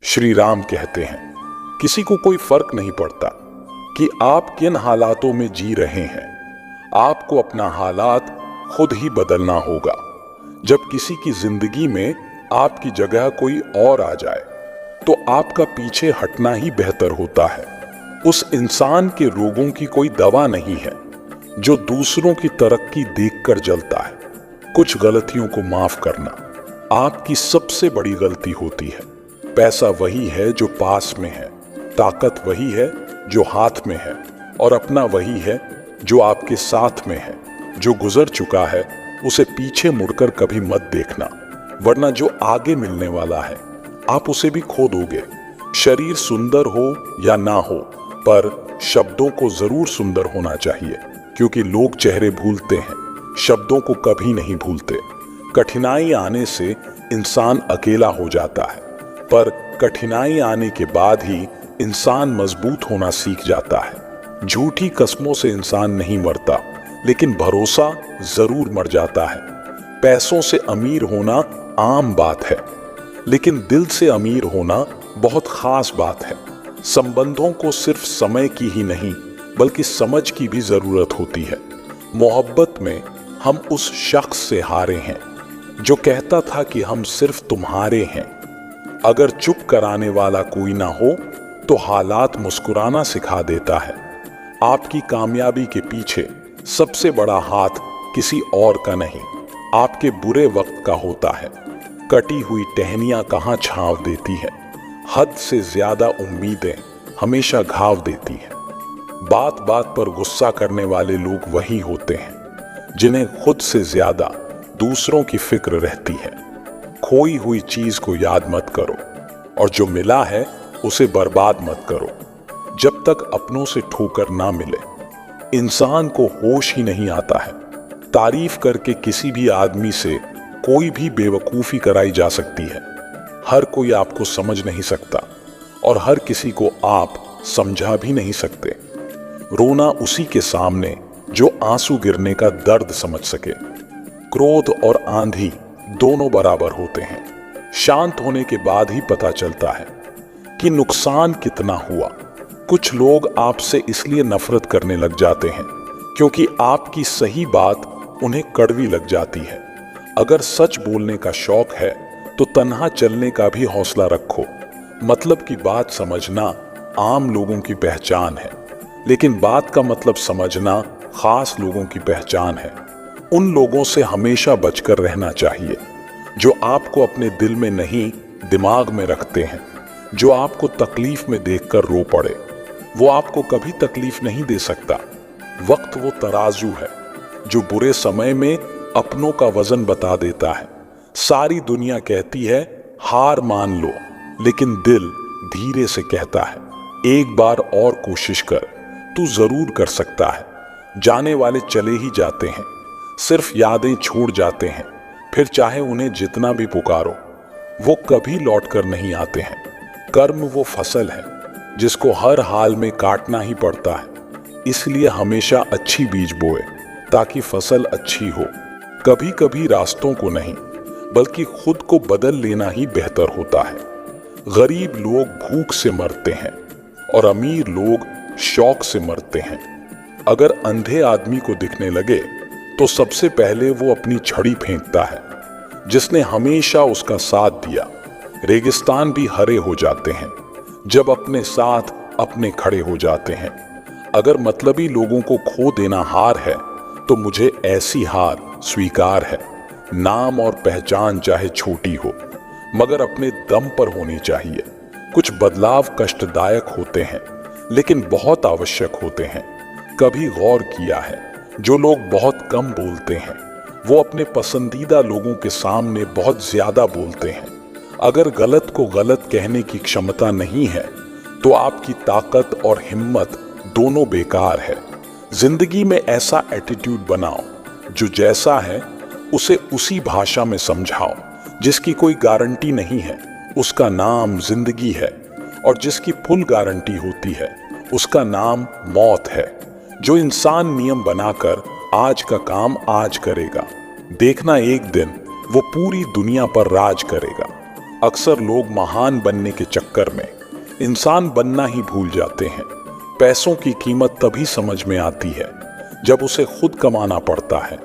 श्री राम कहते हैं, किसी को कोई फर्क नहीं पड़ता कि आप किन हालातों में जी रहे हैं। आपको अपना हालात खुद ही बदलना होगा। जब किसी की जिंदगी में आपकी जगह कोई और आ जाए तो आपका पीछे हटना ही बेहतर होता है। उस इंसान के रोगों की कोई दवा नहीं है जो दूसरों की तरक्की देखकर जलता है। कुछ गलतियों को माफ करना आपकी सबसे बड़ी गलती होती है। पैसा वही है जो पास में है, ताकत वही है जो हाथ में है, और अपना वही है जो आपके साथ में है। जो गुजर चुका है उसे पीछे मुड़कर कभी मत देखना, वरना जो आगे मिलने वाला है आप उसे भी खो दोगे। शरीर सुंदर हो या ना हो, पर शब्दों को जरूर सुंदर होना चाहिए, क्योंकि लोग चेहरे भूलते हैं, शब्दों को कभी नहीं भूलते। कठिनाई आने से इंसान अकेला हो जाता है, पर कठिनाई आने के बाद ही इंसान मजबूत होना सीख जाता है। झूठी कस्मों से इंसान नहीं मरता, लेकिन भरोसा जरूर मर जाता है। पैसों से अमीर होना आम बात है, लेकिन दिल से अमीर होना बहुत खास बात है। संबंधों को सिर्फ समय की ही नहीं बल्कि समझ की भी जरूरत होती है। मोहब्बत में हम उस शख्स से हारे हैं जो कहता था कि हम सिर्फ तुम्हारे हैं। अगर चुप कराने वाला कोई ना हो तो हालात मुस्कुराना सिखा देता है। आपकी कामयाबी के पीछे सबसे बड़ा हाथ किसी और का नहीं, आपके बुरे वक्त का होता है। कटी हुई टहनियां कहां छांव देती है, हद से ज्यादा उम्मीदें हमेशा घाव देती हैं। बात बात पर गुस्सा करने वाले लोग वही होते हैं जिन्हें खुद से ज्यादा दूसरों की फिक्र रहती है। खोई हुई चीज को याद मत करो, और जो मिला है उसे बर्बाद मत करो। जब तक अपनों से ठोकर ना मिले इंसान को होश ही नहीं आता है। तारीफ करके किसी भी आदमी से कोई भी बेवकूफी कराई जा सकती है। हर कोई आपको समझ नहीं सकता और हर किसी को आप समझा भी नहीं सकते। रोना उसी के सामने जो आंसू गिरने का दर्द समझ सके। क्रोध और आंधी दोनों बराबर होते हैं। शांत होने के बाद ही पता चलता है कि नुकसान कितना हुआ। कुछ लोग आपसे इसलिए नफरत करने लग जाते हैं क्योंकि आपकी सही बात उन्हें कड़वी लग जाती है। अगर सच बोलने का शौक है तो तन्हा चलने का भी हौसला रखो। मतलब की बात समझना आम लोगों की पहचान है, लेकिन बात का मतलब समझना खास लोगों की पहचान है। उन लोगों से हमेशा बचकर रहना चाहिए जो आपको अपने दिल में नहीं दिमाग में रखते हैं। जो आपको तकलीफ में देखकर रो पड़े वो आपको कभी तकलीफ नहीं दे सकता। वक्त वो तराजू है जो बुरे समय में अपनों का वजन बता देता है। सारी दुनिया कहती है हार मान लो, लेकिन दिल धीरे से कहता है एक बार और कोशिश कर, तू जरूर कर सकता है। जाने वाले चले ही जाते हैं, सिर्फ यादें छोड़ जाते हैं। फिर चाहे उन्हें जितना भी पुकारो वो कभी लौट कर नहीं आते हैं। कर्म वो फसल है जिसको हर हाल में काटना ही पड़ता है। इसलिए हमेशा अच्छी बीज बोए ताकि फसल अच्छी हो। कभी कभी रास्तों को नहीं बल्कि खुद को बदल लेना ही बेहतर होता है। गरीब लोग भूख से मरते हैं और अमीर लोग शौक से मरते हैं। अगर अंधे आदमी को दिखने लगे तो सबसे पहले वो अपनी छड़ी फेंकता है जिसने हमेशा उसका साथ दिया। रेगिस्तान भी हरे हो जाते हैं जब अपने साथ अपने खड़े हो जाते हैं। अगर मतलबी लोगों को खो देना हार है तो मुझे ऐसी हार स्वीकार है। नाम और पहचान चाहे छोटी हो मगर अपने दम पर होनी चाहिए। कुछ बदलाव कष्टदायक होते हैं लेकिन बहुत आवश्यक होते हैं। कभी गौर किया है जो लोग बहुत कम बोलते हैं वो अपने पसंदीदा लोगों के सामने बहुत ज्यादा बोलते हैं। अगर गलत को गलत कहने की क्षमता नहीं है तो आपकी ताकत और हिम्मत दोनों बेकार है। जिंदगी में ऐसा एटीट्यूड बनाओ जो जैसा है उसे उसी भाषा में समझाओ। जिसकी कोई गारंटी नहीं है उसका नाम जिंदगी है, और जिसकी फुल गारंटी होती है उसका नाम मौत है। जो इंसान नियम बनाकर आज का काम आज करेगा, देखना एक दिन वो पूरी दुनिया पर राज करेगा। अक्सर लोग महान बनने के चक्कर में इंसान बनना ही भूल जाते हैं। पैसों की कीमत तभी समझ में आती है जब उसे खुद कमाना पड़ता है।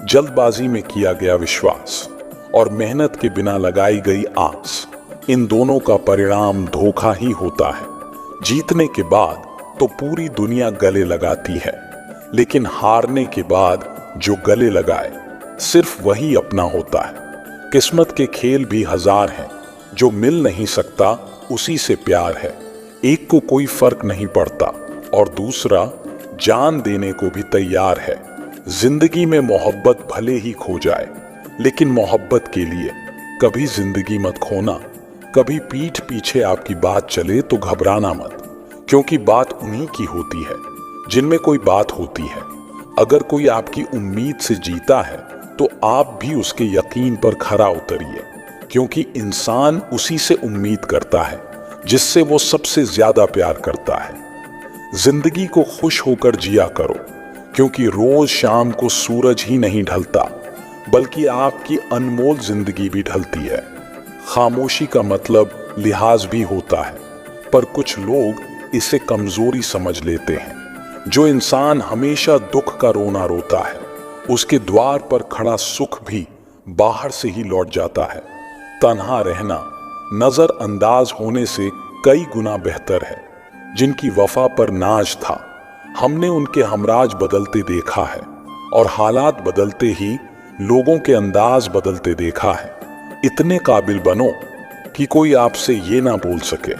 जल्दबाजी में किया गया विश्वास और मेहनत के बिना लगाई गई आस, इन दोनों का परिणाम धोखा ही होता है। जीतने के बाद तो पूरी दुनिया गले लगाती है, लेकिन हारने के बाद जो गले लगाए सिर्फ वही अपना होता है। किस्मत के खेल भी हजार हैं, जो मिल नहीं सकता उसी से प्यार है। एक को कोई फर्क नहीं पड़ता और दूसरा जान देने को भी तैयार है। जिंदगी में मोहब्बत भले ही खो जाए, लेकिन मोहब्बत के लिए कभी जिंदगी मत खोना। कभी पीठ पीछे आपकी बात चले तो घबराना मत, क्योंकि बात उन्हीं की होती है जिनमें कोई बात होती है। अगर कोई आपकी उम्मीद से जीता है तो आप भी उसके यकीन पर खरा उतरिए, क्योंकि इंसान उसी से उम्मीद करता है जिससे वो सबसे ज्यादा प्यार करता है। जिंदगी को खुश होकर जिया करो, क्योंकि रोज शाम को सूरज ही नहीं ढलता, बल्कि आपकी अनमोल जिंदगी भी ढलती है। खामोशी का मतलब लिहाज भी होता है, पर कुछ लोग इसे कमजोरी समझ लेते हैं। जो इंसान हमेशा दुख का रोना रोता है, उसके द्वार पर खड़ा सुख भी बाहर से ही लौट जाता है। तन्हा रहना नजरअंदाज होने से कई गुना बेहतर है। जिनकी वफा पर नाज था, हमने उनके हमराज बदलते देखा है, और हालात बदलते ही लोगों के अंदाज बदलते देखा है। इतने काबिल बनो कि कोई आपसे ये ना बोल सके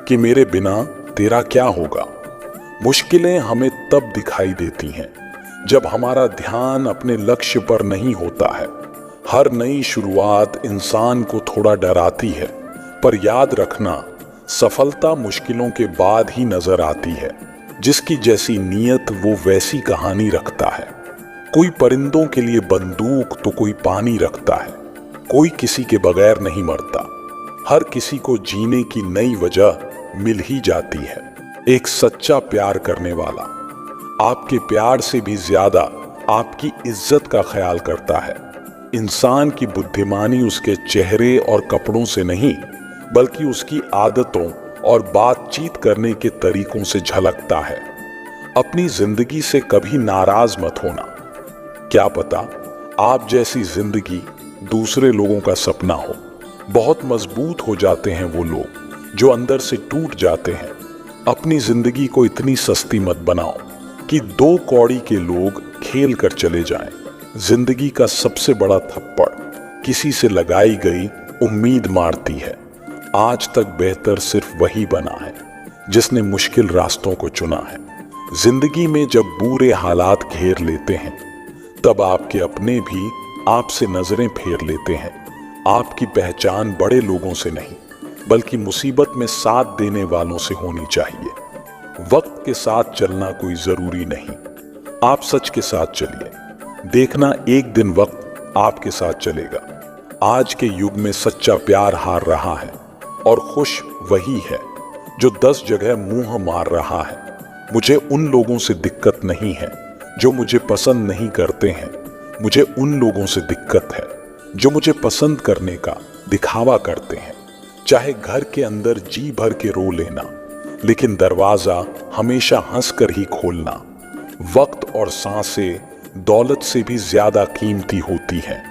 कि मेरे बिना तेरा क्या होगा। मुश्किलें हमें तब दिखाई देती हैं जब हमारा ध्यान अपने लक्ष्य पर नहीं होता है। हर नई शुरुआत इंसान को थोड़ा डराती है, पर याद रखना, सफलता मुश्किलों के बाद ही नजर आती है। जिसकी जैसी नीयत वो वैसी कहानी रखता है। कोई परिंदों के लिए बंदूक तो कोई पानी रखता है। कोई किसी के बगैर नहीं मरता। हर किसी को जीने की नई वजह मिल ही जाती है। एक सच्चा प्यार करने वाला आपके प्यार से भी ज्यादा आपकी इज्जत का ख्याल करता है। इंसान की बुद्धिमानी उसके चेहरे और कपड़ों से नहीं, बल्कि उसकी आदतों और बातचीत करने के तरीकों से झलकता है। अपनी जिंदगी से कभी नाराज मत होना। क्या पता आप जैसी जिंदगी दूसरे लोगों का सपना हो। बहुत मजबूत हो जाते हैं वो लोग जो अंदर से टूट जाते हैं। अपनी जिंदगी को इतनी सस्ती मत बनाओ कि 2 कौड़ी के लोग खेल कर चले जाएं। जिंदगी का सबसे बड़ा थप्पड़ किसी से लगाई गई उम्मीद मारती है। आज तक बेहतर सिर्फ वही बना है जिसने मुश्किल रास्तों को चुना है। जिंदगी में जब बुरे हालात घेर लेते हैं, तब आपके अपने भी आपसे नजरें फेर लेते हैं। आपकी पहचान बड़े लोगों से नहीं, बल्कि मुसीबत में साथ देने वालों से होनी चाहिए। वक्त के साथ चलना कोई जरूरी नहीं, आप सच के साथ चलिए। देखना एक दिन वक्त आपके साथ चलेगा। आज के युग में सच्चा प्यार हार रहा है, और खुश वही है जो 10 जगह मुंह मार रहा है। मुझे उन लोगों से दिक्कत नहीं है जो मुझे पसंद नहीं करते हैं। मुझे उन लोगों से दिक्कत है जो मुझे पसंद करने का दिखावा करते हैं। चाहे घर के अंदर जी भर के रो लेना, लेकिन दरवाजा हमेशा हंसकर ही खोलना। वक्त और सांसें दौलत से भी ज्यादा कीमती होती हैं।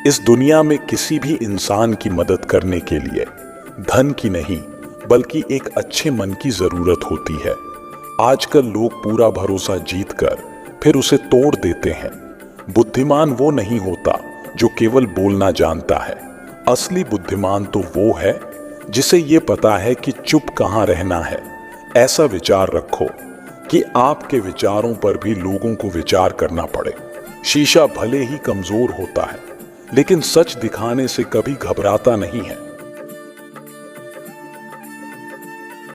इस दुनिया में किसी भी इंसान की मदद करने के लिए धन की नहीं, बल्कि एक अच्छे मन की जरूरत होती है। आजकल लोग पूरा भरोसा जीतकर फिर उसे तोड़ देते हैं। बुद्धिमान वो नहीं होता जो केवल बोलना जानता है। असली बुद्धिमान तो वो है जिसे ये पता है कि चुप कहाँ रहना है। ऐसा विचार रखो कि आपके विचारों पर भी लोगों को विचार करना पड़े। शीशा भले ही कमजोर होता है, लेकिन सच दिखाने से कभी घबराता नहीं है।